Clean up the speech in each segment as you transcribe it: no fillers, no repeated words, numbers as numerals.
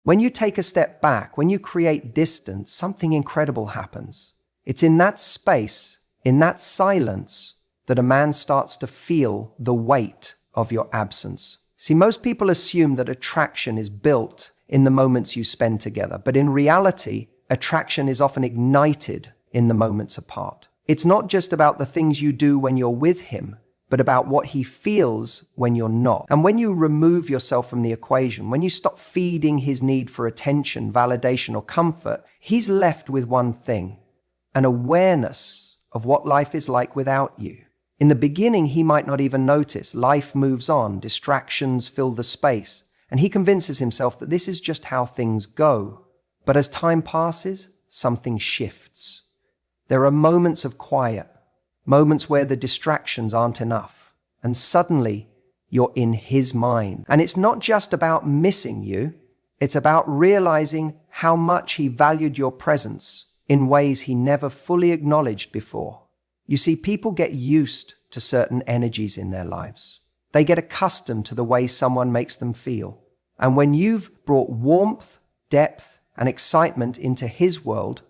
When you take a step back, when you create distance, something incredible happens. It's in that space, in that silence, that a man starts to feel the weight of your absence. See, most people assume that attraction is built in the moments you spend together, but in reality, attraction is often ignited in the moments apart. It's not just about the things you do when you're with him, but about what he feels when you're not. And when you remove yourself from the equation, when you stop feeding his need for attention, validation, or comfort, he's left with one thing: an awareness of what life is like without you. In the beginning, he might not even notice. Life moves on, distractions fill the space, and he convinces himself that this is just how things go. But as time passes, something shifts. There are moments of quiet, moments where the distractions aren't enough, and suddenly you're in his mind. And it's not just about missing you, it's about realizing how much he valued your presence in ways he never fully acknowledged before. You see, people get used to certain energies in their lives. They get accustomed to the way someone makes them feel. And when you've brought warmth, depth, and excitement into his world,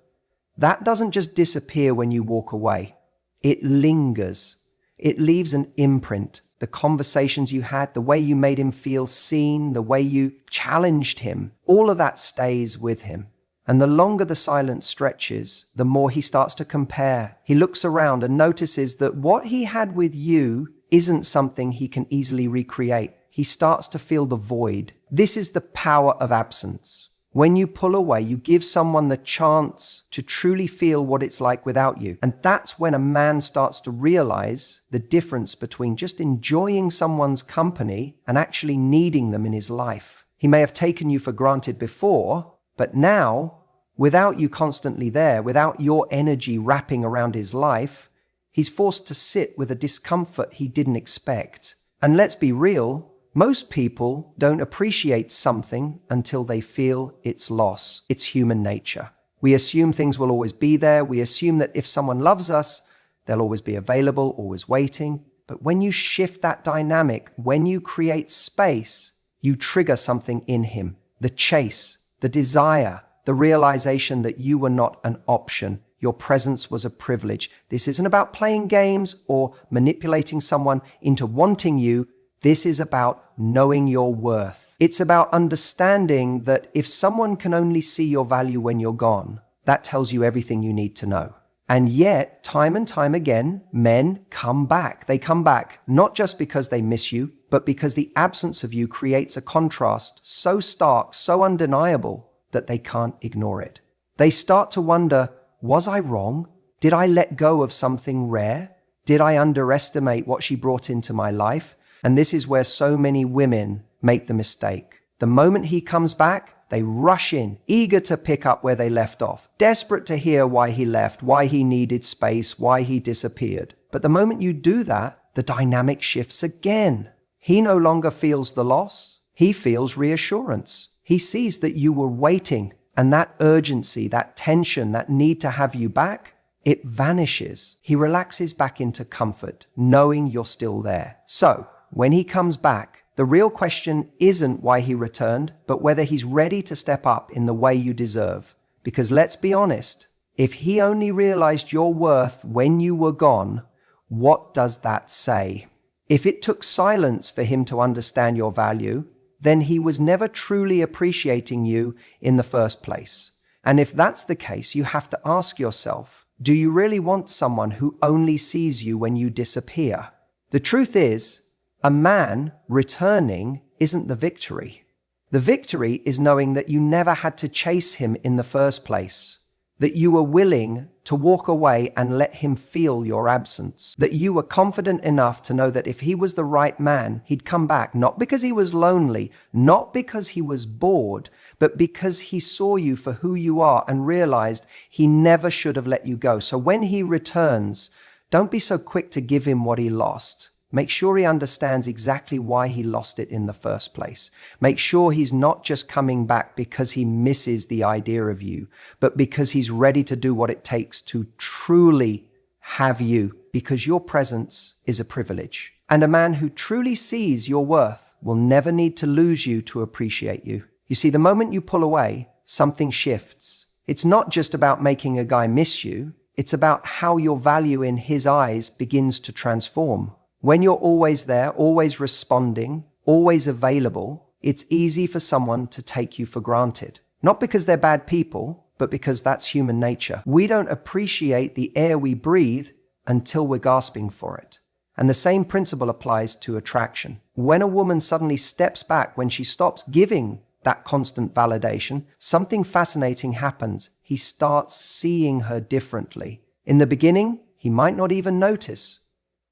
that doesn't just disappear when you walk away. It lingers. It leaves an imprint. The conversations you had, the way you made him feel seen, the way you challenged him, all of that stays with him. And the longer the silence stretches, the more he starts to compare. He looks around and notices that what he had with you isn't something he can easily recreate. He starts to feel the void. This is the power of absence. When you pull away, you give someone the chance to truly feel what it's like without you. And that's when a man starts to realize the difference between just enjoying someone's company and actually needing them in his life. He may have taken you for granted before, but now, without you constantly there, without your energy wrapping around his life, he's forced to sit with a discomfort he didn't expect. And let's be real, most people don't appreciate something until they feel its loss. It's human nature. We assume things will always be there. We assume that if someone loves us, they'll always be available, always waiting. But when you shift that dynamic, when you create space, you trigger something in him. The chase, the desire, the realization that you were not an option. Your presence was a privilege. This isn't about playing games or manipulating someone into wanting you. This is about knowing your worth. It's about understanding that if someone can only see your value when you're gone, that tells you everything you need to know. And yet, time and time again, men come back. They come back not just because they miss you, but because the absence of you creates a contrast so stark, so undeniable, that they can't ignore it. They start to wonder, was I wrong? Did I let go of something rare? Did I underestimate what she brought into my life? And this is where so many women make the mistake. The moment he comes back, they rush in, eager to pick up where they left off, desperate to hear why he left, why he needed space, why he disappeared. But the moment you do that, the dynamic shifts again. He no longer feels the loss. He feels reassurance. He sees that you were waiting, and that urgency, that tension, that need to have you back, it vanishes. He relaxes back into comfort, knowing you're still there. So, when he comes back, the real question isn't why he returned, but whether he's ready to step up in the way you deserve. Because let's be honest, if he only realized your worth when you were gone, what does that say? If it took silence for him to understand your value, then he was never truly appreciating you in the first place. And if that's the case, you have to ask yourself, do you really want someone who only sees you when you disappear? The truth is, a man returning isn't the victory. The victory is knowing that you never had to chase him in the first place, that you were willing to walk away and let him feel your absence, that you were confident enough to know that if he was the right man, he'd come back, not because he was lonely, not because he was bored, but because he saw you for who you are and realized he never should have let you go. So when he returns, don't be so quick to give him what he lost. Make sure he understands exactly why he lost it in the first place. Make sure he's not just coming back because he misses the idea of you, but because he's ready to do what it takes to truly have you, because your presence is a privilege. And a man who truly sees your worth will never need to lose you to appreciate you. You see, the moment you pull away, something shifts. It's not just about making a guy miss you. It's about how your value in his eyes begins to transform. When you're always there, always responding, always available, it's easy for someone to take you for granted. Not because they're bad people, but because that's human nature. We don't appreciate the air we breathe until we're gasping for it. And the same principle applies to attraction. When a woman suddenly steps back, when she stops giving that constant validation, something fascinating happens. He starts seeing her differently. In the beginning, he might not even notice.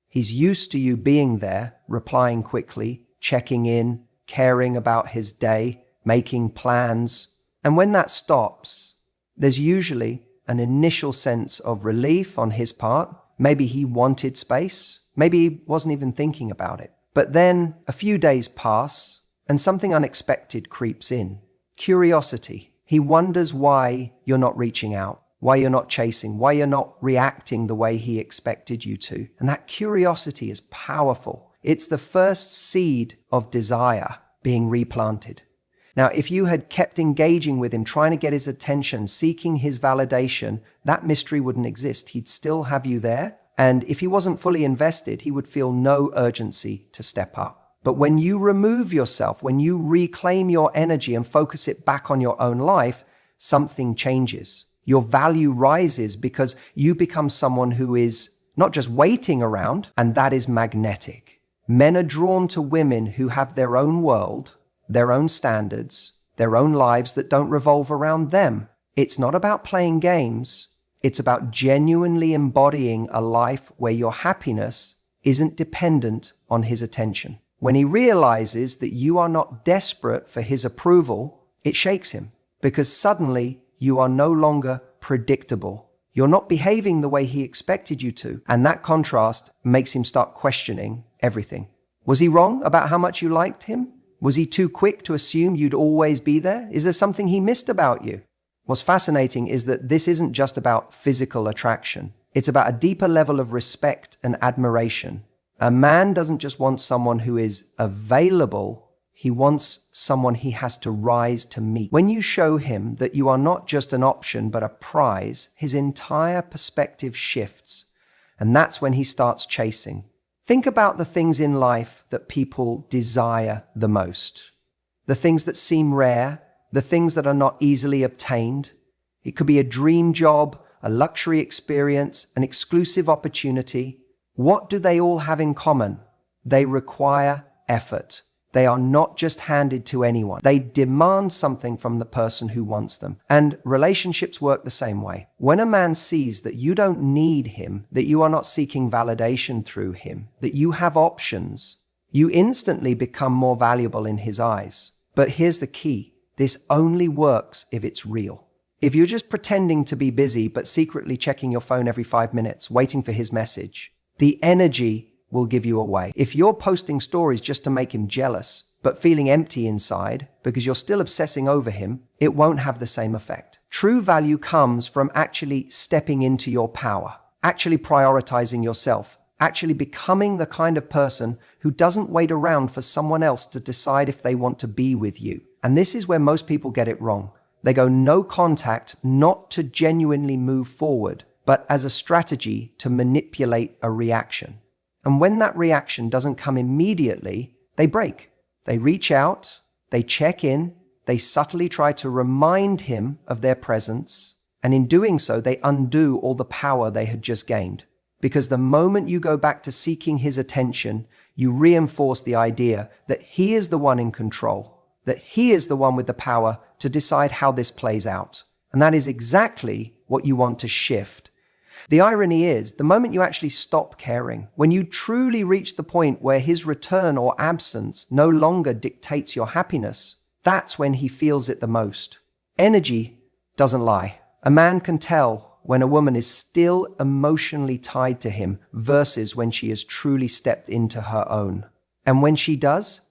He's used to you being there, replying quickly, checking in, caring about his day, making plans. And when that stops, there's usually an initial sense of relief on his part. Maybe he wanted space. Maybe he wasn't even thinking about it. But then a few days pass and something unexpected creeps in. Curiosity. He wonders why you're not reaching out, why you're not chasing, why you're not reacting the way he expected you to. And that curiosity is powerful. It's the first seed of desire being replanted. Now, if you had kept engaging with him, trying to get his attention, seeking his validation, that mystery wouldn't exist. He'd still have you there. And if he wasn't fully invested, he would feel no urgency to step up. But when you remove yourself, when you reclaim your energy and focus it back on your own life, something changes. Your value rises because you become someone who is not just waiting around, and that is magnetic. Men are drawn to women who have their own world, their own standards, their own lives that don't revolve around them. It's not about playing games. It's about genuinely embodying a life where your happiness isn't dependent on his attention. When he realizes that you are not desperate for his approval, it shakes him because suddenly you are no longer predictable. You're not behaving the way he expected you to. And that contrast makes him start questioning everything. Was he wrong about how much you liked him? Was he too quick to assume you'd always be there? Is there something he missed about you? What's fascinating is that this isn't just about physical attraction. It's about a deeper level of respect and admiration. A man doesn't just want someone who is available, he wants someone he has to rise to meet. When you show him that you are not just an option but a prize, his entire perspective shifts. And that's when he starts chasing. Think about the things in life that people desire the most. The things that seem rare, the things that are not easily obtained. It could be a dream job, a luxury experience, an exclusive opportunity. What do they all have in common? They require effort. They are not just handed to anyone. They demand something from the person who wants them. And relationships work the same way. When a man sees that you don't need him, that you are not seeking validation through him, that you have options, you instantly become more valuable in his eyes. But here's the key. This only works if it's real. If you're just pretending to be busy but secretly checking your phone every 5 minutes, waiting for his message, the energy will give you away. If you're posting stories just to make him jealous, but feeling empty inside because you're still obsessing over him, it won't have the same effect. True value comes from actually stepping into your power, actually prioritizing yourself, actually becoming the kind of person who doesn't wait around for someone else to decide if they want to be with you. And this is where most people get it wrong. They go no contact, not to genuinely move forward, but as a strategy to manipulate a reaction. And when that reaction doesn't come immediately, they break. They reach out, they check in, they subtly try to remind him of their presence, and in doing so, they undo all the power they had just gained. Because the moment you go back to seeking his attention, you reinforce the idea that he is the one in control, that he is the one with the power to decide how this plays out. And that is exactly what you want to shift. The irony is, the moment you actually stop caring, when you truly reach the point where his return or absence no longer dictates your happiness, that's when he feels it the most. Energy doesn't lie. A man can tell when a woman is still emotionally tied to him versus when she has truly stepped into her own. And when she does,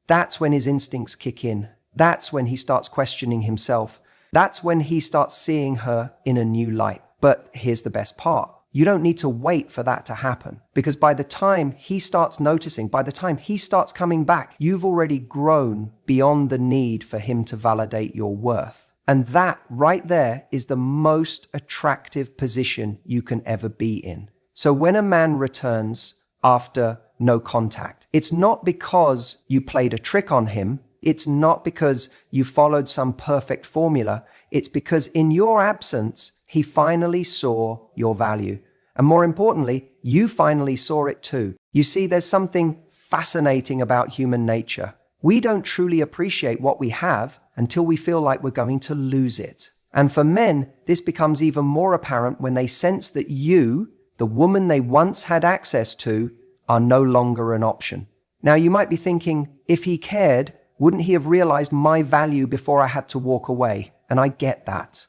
that's when his instincts kick in. That's when he starts questioning himself. That's when he starts seeing her in a new light. But here's the best part. You don't need to wait for that to happen, because by the time he starts noticing, by the time he starts coming back, you've already grown beyond the need for him to validate your worth. And that right there is the most attractive position you can ever be in. So when a man returns after no contact, it's not because you played a trick on him. It's not because you followed some perfect formula. It's because in your absence, he finally saw your value. And more importantly, you finally saw it too. You see, there's something fascinating about human nature. We don't truly appreciate what we have until we feel like we're going to lose it. And for men, this becomes even more apparent when they sense that you, the woman they once had access to, are no longer an option. Now, you might be thinking, if he cared, wouldn't he have realized my value before I had to walk away? And I get that.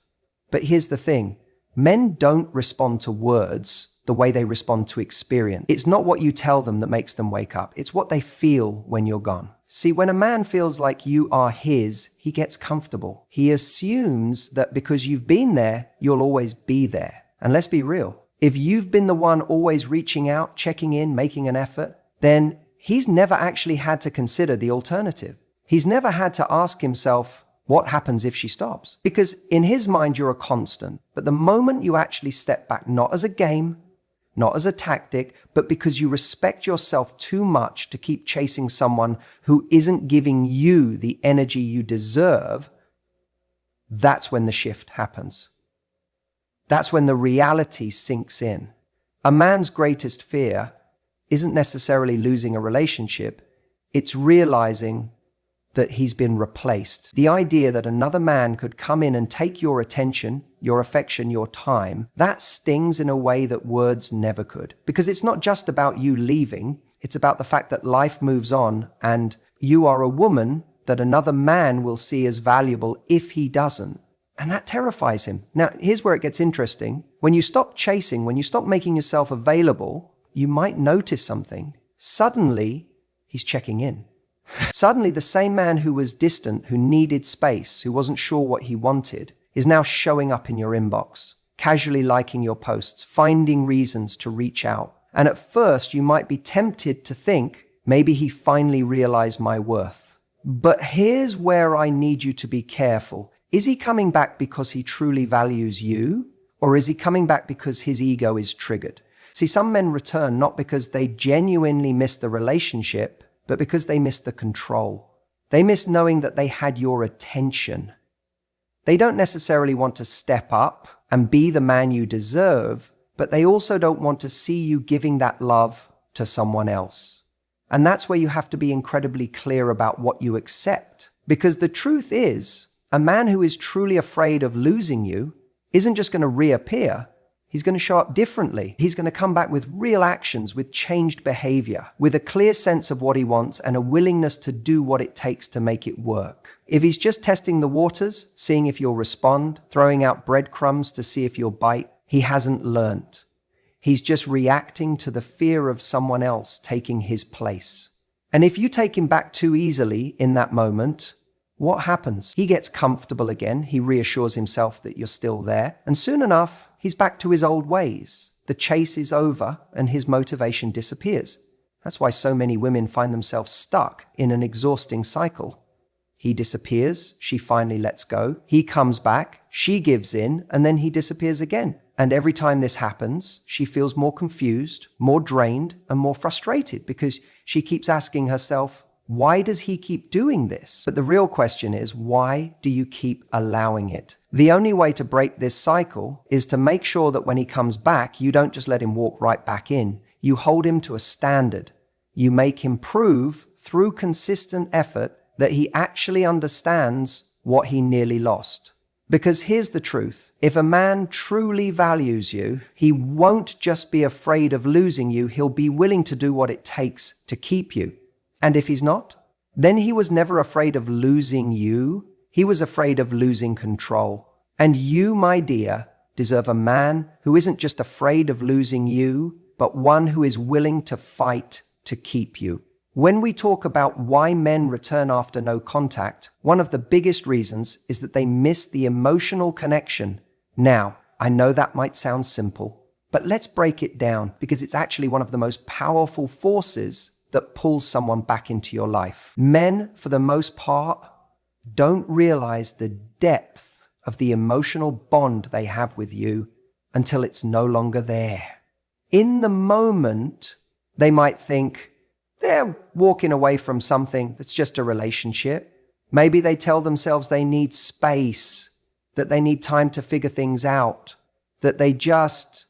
But here's the thing. Men don't respond to words the way they respond to experience. It's not what you tell them that makes them wake up. It's what they feel when you're gone. See, when a man feels like you are his, he gets comfortable. He assumes that because you've been there, you'll always be there. And let's be real. If you've been the one always reaching out, checking in, making an effort, then he's never actually had to consider the alternative. He's never had to ask himself, what happens if she stops? Because in his mind, you're a constant. But the moment you actually step back, not as a game, not as a tactic, but because you respect yourself too much to keep chasing someone who isn't giving you the energy you deserve, that's when the shift happens. That's when the reality sinks in. A man's greatest fear isn't necessarily losing a relationship. It's realizing that he's been replaced. The idea that another man could come in and take your attention, your affection, your time, that stings in a way that words never could. Because it's not just about you leaving, it's about the fact that life moves on and you are a woman that another man will see as valuable if he doesn't. And that terrifies him. Now, here's where it gets interesting. When you stop chasing, when you stop making yourself available, you might notice something. Suddenly, he's checking in. Suddenly, the same man who was distant, who needed space, who wasn't sure what he wanted, is now showing up in your inbox, casually liking your posts, finding reasons to reach out. And at first, you might be tempted to think, maybe he finally realized my worth. But here's where I need you to be careful. Is he coming back because he truly values you? Or is he coming back because his ego is triggered? See, some men return not because they genuinely miss the relationship, but because they miss the control. They miss knowing that they had your attention. They don't necessarily want to step up and be the man you deserve, but they also don't want to see you giving that love to someone else. And that's where you have to be incredibly clear about what you accept. Because the truth is, a man who is truly afraid of losing you isn't just going to reappear. He's going to show up differently. He's going to come back with real actions, with changed behavior, with a clear sense of what he wants and a willingness to do what it takes to make it work. If he's just testing the waters, seeing if you'll respond, throwing out breadcrumbs to see if you'll bite, he hasn't learnt. He's just reacting to the fear of someone else taking his place. And if you take him back too easily in that moment, what happens? He gets comfortable again. He reassures himself that you're still there. And soon enough, he's back to his old ways. The chase is over and his motivation disappears. That's why so many women find themselves stuck in an exhausting cycle. He disappears, she finally lets go. He comes back, she gives in, and then he disappears again. And every time this happens, she feels more confused, more drained, and more frustrated because she keeps asking herself, why does he keep doing this? But the real question is, why do you keep allowing it? The only way to break this cycle is to make sure that when he comes back, you don't just let him walk right back in. You hold him to a standard. You make him prove through consistent effort that he actually understands what he nearly lost. Because here's the truth. If a man truly values you, he won't just be afraid of losing you. He'll be willing to do what it takes to keep you. And if he's not, then he was never afraid of losing you. He was afraid of losing control. And you, my dear, deserve a man who isn't just afraid of losing you, but one who is willing to fight to keep you. When we talk about why men return after no contact, one of the biggest reasons is that they miss the emotional connection. Now, I know that might sound simple, But let's break it down because it's actually one of the most powerful forces that pulls someone back into your life. Men, for the most part, don't realize the depth of the emotional bond they have with you until it's no longer there. In the moment, they might think they're walking away from something that's just a relationship. Maybe they tell themselves they need space, that they need time to figure things out, that they just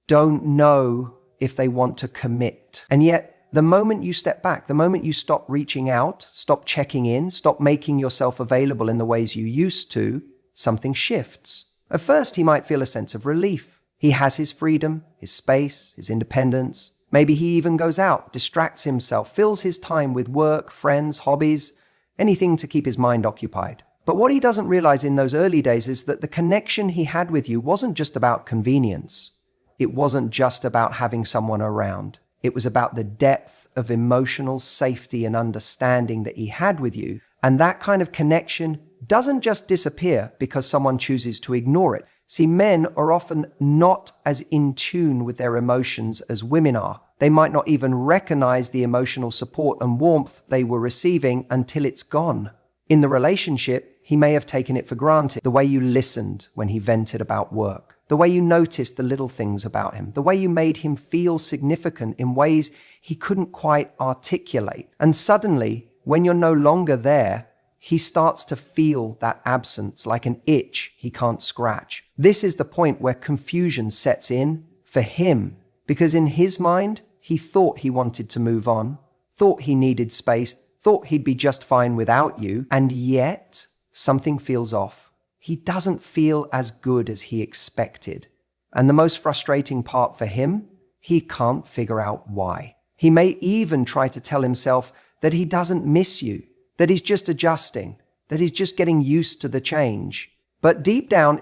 don't know if they want to commit. And yet, the moment you step back, the moment you stop reaching out, stop checking in, stop making yourself available in the ways you used to, something shifts. At first, he might feel a sense of relief. He has his freedom, his space, his independence. Maybe he even goes out, distracts himself, fills his time with work, friends, hobbies, anything to keep his mind occupied. But what he doesn't realize in those early days is that the connection he had with you wasn't just about convenience. It wasn't just about having someone around. It was about the depth of emotional safety and understanding that he had with you. And that kind of connection doesn't just disappear because someone chooses to ignore it. See, men are often not as in tune with their emotions as women are. They might not even recognize the emotional support and warmth they were receiving until it's gone. In the relationship, he may have taken it for granted. The way you listened when he vented about work, the way you noticed the little things about him, the way you made him feel significant in ways he couldn't quite articulate. And suddenly, when you're no longer there, he starts to feel that absence like an itch he can't scratch. This is the point where confusion sets in for him, because in his mind, he thought he wanted to move on, thought he needed space, thought he'd be just fine without you, and yet something feels off. He doesn't feel as good as he expected. And the most frustrating part for him, he can't figure out why. He may even try to tell himself that he doesn't miss you, that he's just adjusting, that he's just getting used to the change. But deep down,